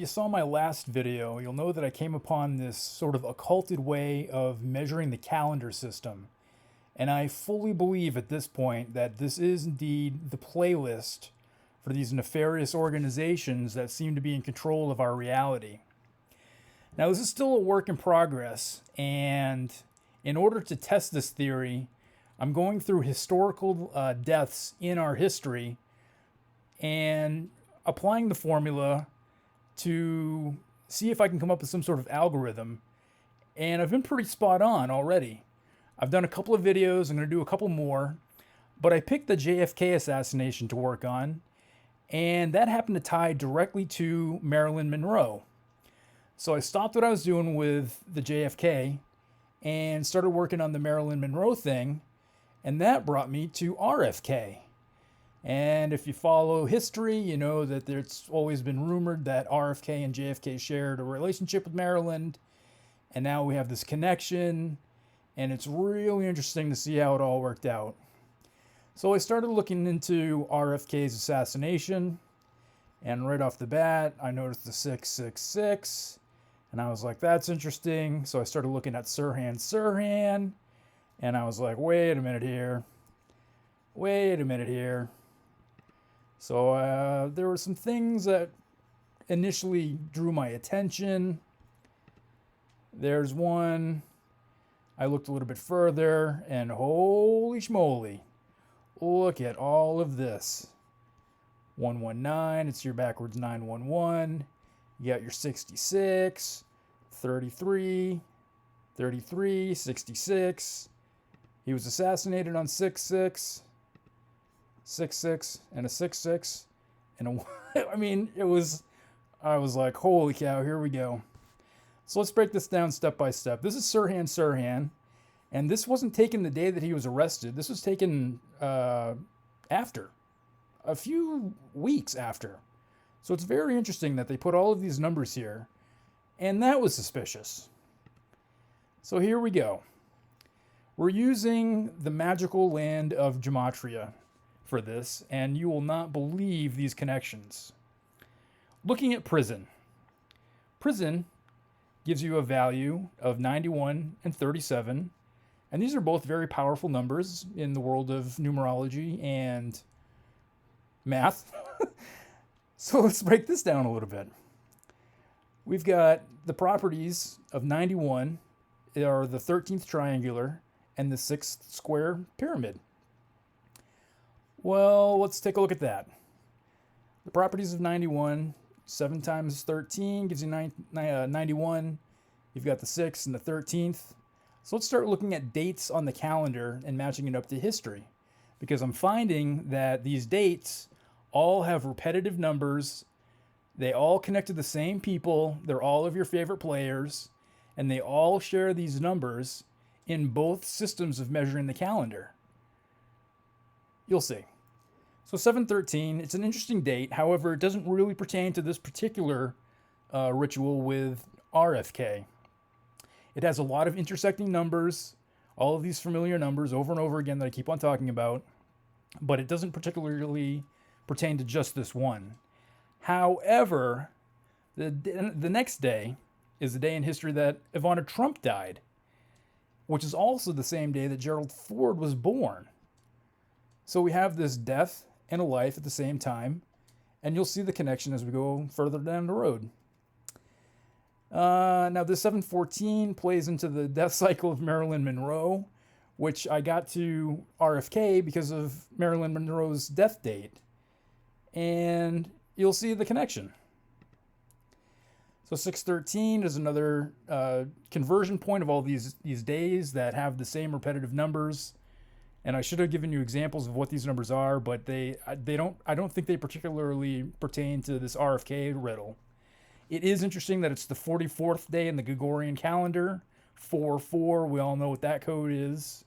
You saw my last video, you'll know that I came upon this sort of occulted way of measuring the calendar system. And I fully believe at this point that this is indeed the playlist for these nefarious organizations that seem to be in control of our reality. Now, this is still a work in progress, and in order to test this theory, I'm going through historical deaths in our history and applying the formula to see if I can come up with some sort of algorithm. And I've been pretty spot on already. I've done a couple of videos, I'm going to do a couple more, but I picked the JFK assassination to work on, and that happened to tie directly to Marilyn Monroe. So I stopped what I was doing with the JFK and started working on the Marilyn Monroe thing, and that brought me to RFK. And if you follow history, you know that there's always been rumored that RFK and JFK shared a relationship with Maryland, and now we have this connection, and it's really interesting to see how it all worked out. So I started looking into RFK's assassination, and right off the bat, I noticed the 666, and I was like, that's interesting. So I started looking at Sirhan Sirhan, and I was like, wait a minute here. So there were some things that initially drew my attention. There's one. I looked a little bit further, and holy schmoly, look at all of this. 119, it's your backwards 911. You got your 66, 33, 33, 66. He was assassinated on 6/6. 6/6 and a 6/6 and a I mean, I was like, holy cow, here we go. So let's break this down step by step. This is Sirhan Sirhan, and this wasn't taken the day that he was arrested. This was taken after, a few weeks after. So it's very interesting that they put all of these numbers here, and that was suspicious. So here we go. We're using the magical land of gematria for this, and you will not believe these connections. Looking at prison. Prison gives you a value of 91 and 37, and these are both very powerful numbers in the world of numerology and math. So let's break this down a little bit. We've got the properties of 91 are the 13th triangular and the 6th square pyramid. Well, let's take a look at that. The properties of 91, 7 times 13 gives you 91. You've got the 6th and the 13th. So let's start looking at dates on the calendar and matching it up to history, because I'm finding that these dates all have repetitive numbers. They all connect to the same people. They're all of your favorite players, and they all share these numbers in both systems of measuring the calendar. You'll see. So 7/13, it's an interesting date. However, it doesn't really pertain to this particular ritual with RFK. It has a lot of intersecting numbers, all of these familiar numbers over and over again that I keep on talking about, but it doesn't particularly pertain to just this one. However, the next day is the day in history that Ivana Trump died, which is also the same day that Gerald Ford was born. So we have this death and a life at the same time, and you'll see the connection as we go further down the road. Now this 7/14 plays into the death cycle of Marilyn Monroe, which I got to RFK because of Marilyn Monroe's death date, and you'll see the connection. So 6/13 is another conversion point of all these days that have the same repetitive numbers. And I should have given you examples of what these numbers are, but I don't think they particularly pertain to this RFK riddle. It is interesting that it's the 44th day in the Gregorian calendar. 4/4, we all know what that code is.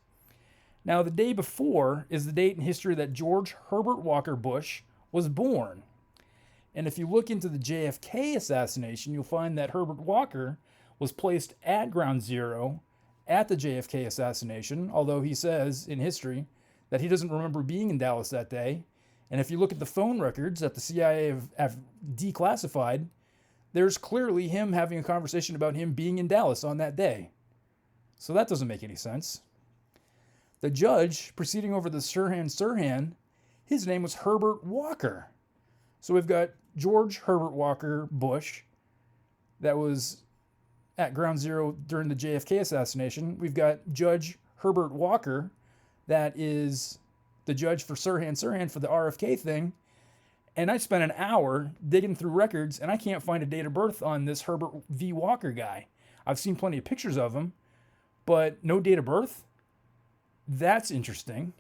Now, the day before is the date in history that George Herbert Walker Bush was born. And if you look into the JFK assassination, you'll find that Herbert Walker was placed at ground zero at the JFK assassination, although he says in history that he doesn't remember being in Dallas that day. And if you look at the phone records that the CIA have declassified, there's clearly him having a conversation about him being in Dallas on that day. So that doesn't make any sense. The judge proceeding over the Sirhan Sirhan, his name was Herbert Walker. So we've got George Herbert Walker Bush, that was at Ground Zero during the JFK assassination. We've got Judge Herbert Walker, that is the judge for Sirhan Sirhan for the RFK thing. And I spent an hour digging through records, and I can't find a date of birth on this Herbert V. Walker guy. I've seen plenty of pictures of him, but no date of birth? That's interesting.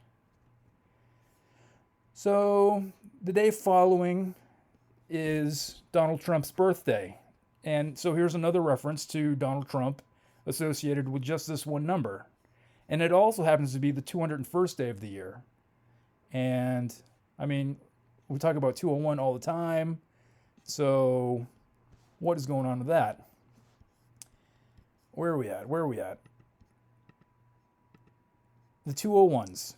So the day following is Donald Trump's birthday. And so here's another reference to Donald Trump associated with just this one number. And it also happens to be the 201st day of the year. And, I mean, we talk about 201 all the time. So what is going on with that? Where are we at? The 201s.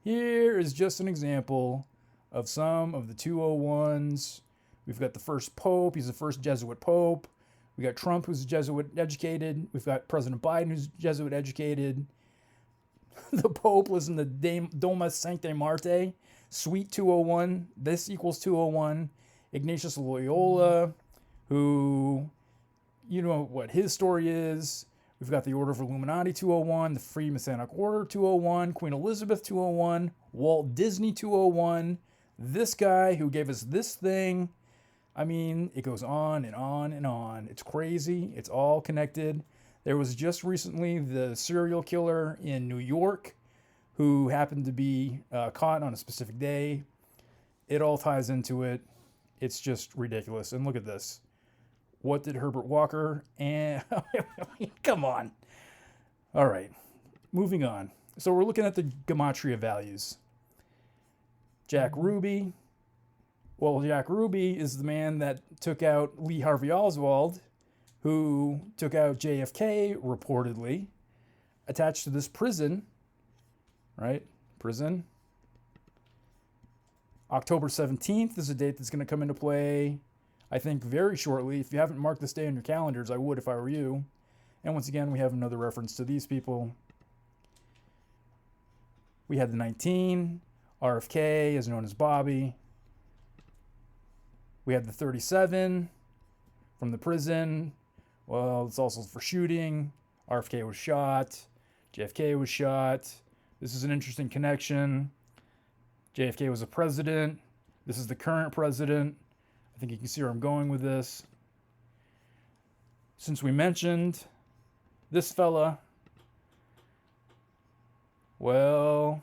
Here is just an example of some of the 201s. We've got the first Pope. He's the first Jesuit Pope. We got Trump, who's Jesuit educated. We've got President Biden, who's Jesuit educated. The Pope was in the Doma Sancte Marte, Suite 201. This equals 201. Ignatius Loyola, who, you know what his story is. We've got the Order of Illuminati 201, the Free Masonic Order 201, Queen Elizabeth 201, Walt Disney 201, this guy who gave us this thing. I mean, it goes on and on and on. It's crazy. It's all connected. There was just recently the serial killer in New York who happened to be caught on a specific day. It all ties into it. It's just ridiculous. And look at this. What did Herbert Walker and... Come on. All right. Moving on. So we're looking at the gematria values. Jack Ruby. Well, Jack Ruby is the man that took out Lee Harvey Oswald, who took out JFK, reportedly, attached to this prison, right? Prison. October 17th is a date that's going to come into play, I think, very shortly. If you haven't marked this day on your calendars, I would if I were you. And once again, we have another reference to these people. We had the 19, RFK, is known as Bobby. We had the 37 from the prison. Well, it's also for shooting. RFK was shot. JFK was shot. This is an interesting connection. JFK was a president. This is the current president. I think you can see where I'm going with this. Since we mentioned this fella, well,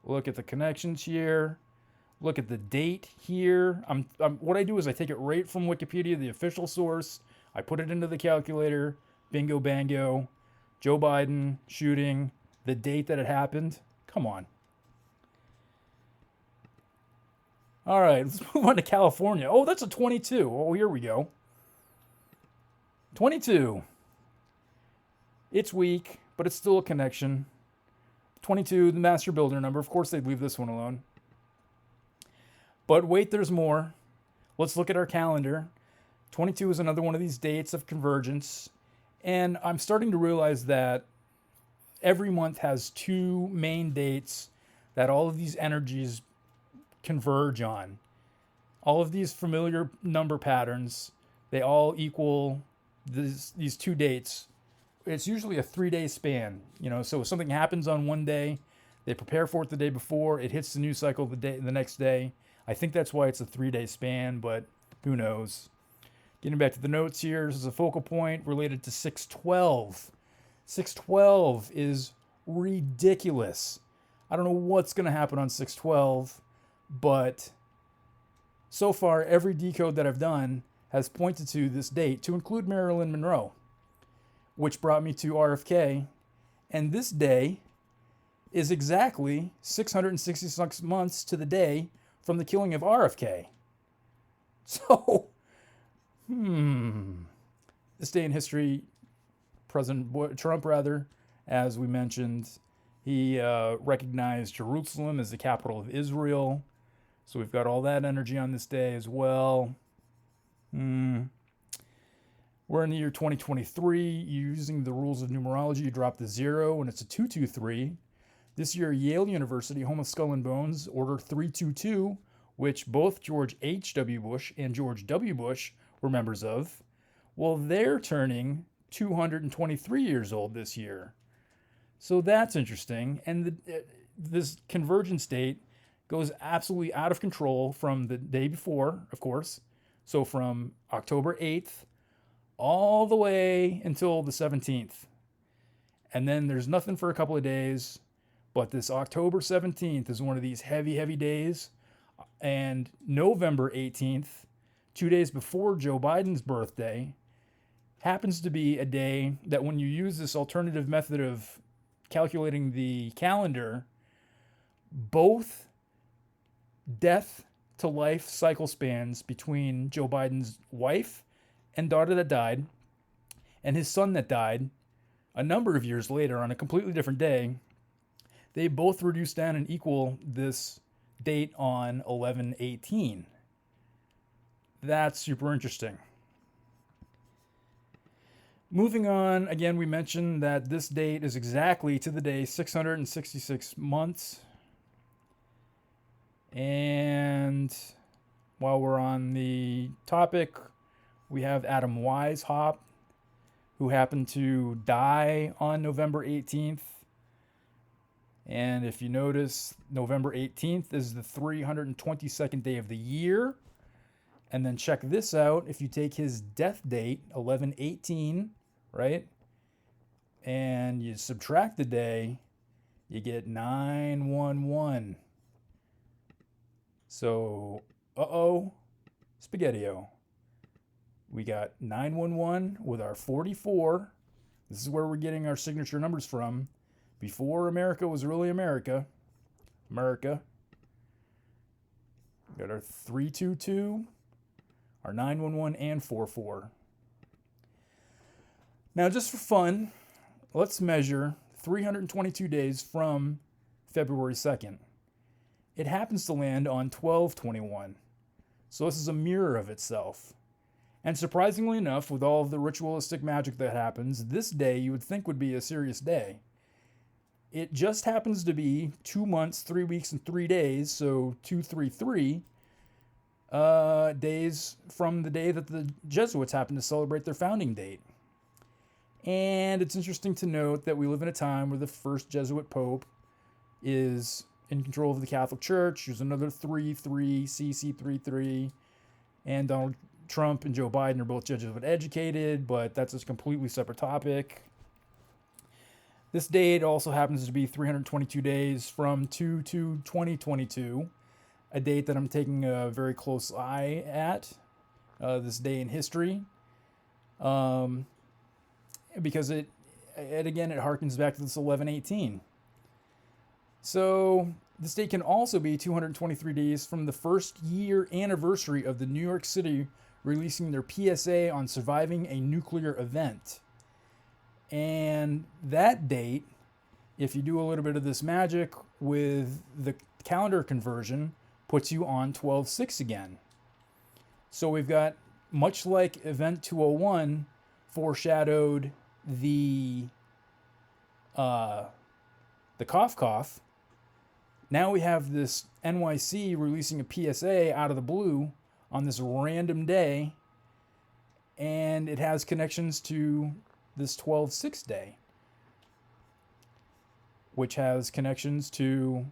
look at the connections here. Look at the date here. What I do is I take it right from Wikipedia, the official source. I put it into the calculator. Bingo, bango. Joe Biden shooting. The date that it happened. Come on. All right, let's move on to California. Oh, that's a 22. Oh, here we go. 22. It's weak, but it's still a connection. 22, the master builder number. Of course, they'd leave this one alone. But wait, there's more. Let's look at our calendar. 22 is another one of these dates of convergence. And I'm starting to realize that every month has two main dates that all of these energies converge on. All of these familiar number patterns, they all equal these two dates. It's usually a 3-day span, so if something happens on one day, they prepare for it the day before, it hits the news cycle the next day. I think that's why it's a 3-day span, but who knows. Getting back to the notes here, this is a focal point related to 612. 612 is ridiculous. I don't know what's going to happen on 612, but so far every decode that I've done has pointed to this date, to include Marilyn Monroe, which brought me to RFK. And this day is exactly 666 months to the day from the killing of RFK. So, this day in history, President Trump, as we mentioned, he recognized Jerusalem as the capital of Israel. So we've got all that energy on this day as well. We're in the year 2023. Using the rules of numerology, you drop the 0 and it's a 223. This year, Yale University, home of Skull and Bones, Order 322, which both George H.W. Bush and George W. Bush were members of. Well, they're turning 223 years old this year. So that's interesting. And this convergence date goes absolutely out of control from the day before, of course. So from October 8th all the way until the 17th. And then there's nothing for a couple of days. But this October 17th is one of these heavy, heavy days. And November 18th, 2 days before Joe Biden's birthday, happens to be a day that when you use this alternative method of calculating the calendar, both death to life cycle spans between Joe Biden's wife and daughter that died and his son that died a number of years later on a completely different day, they both reduce down and equal this date on 11/18. That's super interesting. Moving on, again, we mentioned that this date is exactly to the day 666 months. And while we're on the topic, we have Adam Weishaupt, who happened to die on November 18th. And if you notice, November 18th is the 322nd day of the year. And then check this out. If you take his death date, 11/18, right? And you subtract the day, you get 911. So, spaghetti-o. We got 911 with our 44. This is where we're getting our signature numbers from. Before America was really America. America. We got our 322, our 911, and 44. Now, just for fun, let's measure 322 days from February 2nd. It happens to land on 12/21. So this is a mirror of itself. And surprisingly enough, with all of the ritualistic magic that happens, this day you would think would be a serious day. It just happens to be 2 months, 3 weeks, and 3 days, so 233 days from the day that the Jesuits happened to celebrate their founding date. And it's interesting to note that we live in a time where the first Jesuit Pope is in control of the Catholic Church. There's another 3-3, CC 3-3, and Donald Trump and Joe Biden are both Jesuit educated, but that's a completely separate topic. This date also happens to be 322 days from 2/2/2022, a date that I'm taking a very close eye at, this day in history, because it harkens back to this 11/18. So this date can also be 223 days from the first year anniversary of the New York City releasing their PSA on surviving a nuclear event. And that date, if you do a little bit of this magic with the calendar conversion, puts you on 12/6 again. So we've got, much like Event 201 foreshadowed the cough cough, now we have this NYC releasing a PSA out of the blue on this random day, and it has connections to this 12/6 day, which has connections to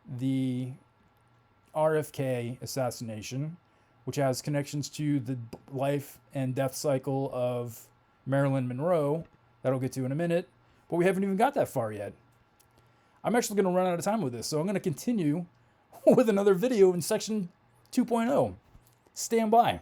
the RFK assassination, which has connections to the life and death cycle of Marilyn Monroe, that I'll get to in a minute, but we haven't even got that far yet. I'm actually going to run out of time with this, so I'm going to continue with another video in section 2.0. Stand by.